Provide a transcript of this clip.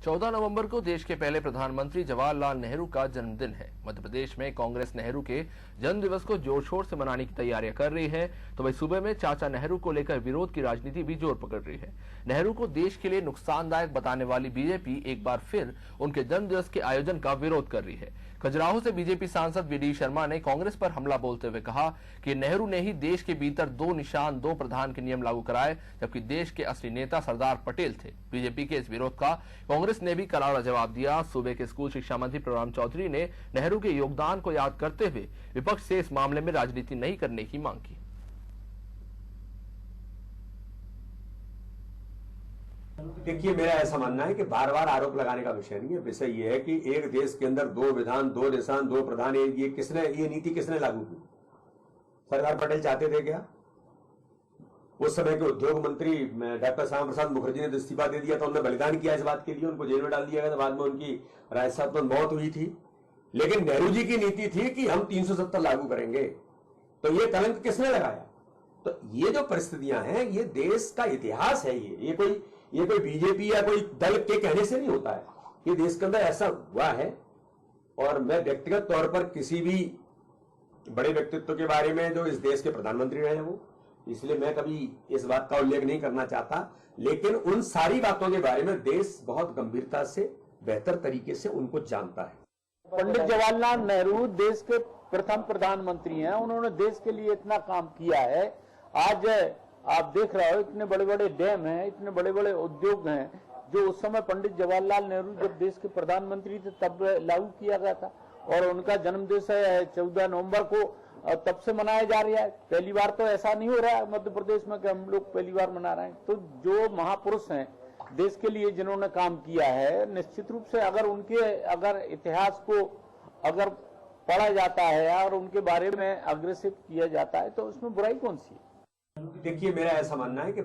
14 नवंबर को देश के पहले प्रधानमंत्री जवाहरलाल नेहरू का जन्मदिन है। मध्य प्रदेश में कांग्रेस नेहरू के जन्म दिवस को जोर शोर से मनाने की तैयारियां कर रही है, तो वही सूबे में चाचा नेहरू को लेकर विरोध की राजनीति भी जोर पकड़ रही है। नेहरू को देश के लिए नुकसानदायक बताने वाली बीजेपी एक बार फिर उनके जन्म दिवस के आयोजन का विरोध कर रही है। खजुराहो से बीजेपी सांसद वी डी शर्मा ने कांग्रेस पर हमला बोलते हुए कहा कि नेहरू ने ही देश के भीतर 2 निशान 2 प्रधान के नियम लागू कराए, जबकि देश के असली नेता सरदार पटेल थे। बीजेपी के इस विरोध का कांग्रेस ने भी करारा जवाब दिया। सूबे के स्कूल शिक्षा मंत्री प्रभुराम चौधरी ने नेहरू के योगदान को याद करते हुए विपक्ष से इस मामले में राजनीति नहीं करने की मांग की। देखिए, मेरा ऐसा मानना है कि बार बार आरोप लगाने का विषय नहीं है। विषय यह है कि एक देश के अंदर 2 विधान 2 निशान 2 प्रधान, ये नीति किसने लागू की? सरदार पटेल चाहते थे क्या? उस समय के उद्योग मंत्री डॉक्टर श्यामा प्रसाद मुखर्जी ने इस्तीफा दे दिया था, उन्होंने बलिदान किया इस बात के लिए, उनको जेल में डाल दिया गया था, बाद में उनकी राजसात्मक मौत हुई थी। लेकिन नेहरू जी की नीति थी कि हम 370 लागू करेंगे। तो ये कलंक किसने लगाया? तो ये जो परिस्थितियां हैं, ये देश का इतिहास है। ये कोई बीजेपी या कोई दल के कहने से नहीं होता है। ये देश के अंदर ऐसा हुआ है। और मैं व्यक्तिगत तौर पर किसी भी बड़े व्यक्तित्व के बारे में, जो इस देश के प्रधानमंत्री रहे हैं वो, इसलिए मैं कभी इस बात का उल्लेख नहीं करना चाहता। लेकिन उन सारी बातों के बारे में देश बहुत गंभीरता से, बेहतर तरीके से उनको जानता है। पंडित जवाहरलाल नेहरू देश के प्रथम प्रधानमंत्री हैं। उन्होंने देश के लिए इतना काम किया है। आज आप देख रहे हो, इतने बड़े बड़े डैम हैं, इतने बड़े बड़े उद्योग हैं, जो उस समय पंडित जवाहरलाल नेहरू जब देश के प्रधानमंत्री थे तब लागू किया गया था। और उनका जन्मदिवस है 14 नवंबर को, तब से मनाया जा रहा है। पहली बार तो ऐसा नहीं हो रहा है मध्य प्रदेश में कि हम लोग पहली बार मना रहे हैं। तो जो महापुरुष हैं देश के लिए, जिन्होंने काम किया है, निश्चित रूप से अगर इतिहास को अगर पढ़ा जाता है और उनके बारे में अग्रेसिव किया जाता है तो उसमें बुराई कौन सी है? देखिए, मेरा ऐसा मानना है कि